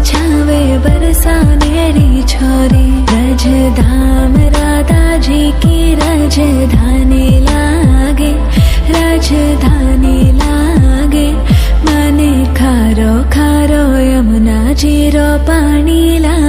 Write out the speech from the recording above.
छावे बरसानेरी छोरी। राजधाम राधा जी की राजधानी लागे, राजधानी लागे। माने खारो खारो यमुना जीरो पानी लागे।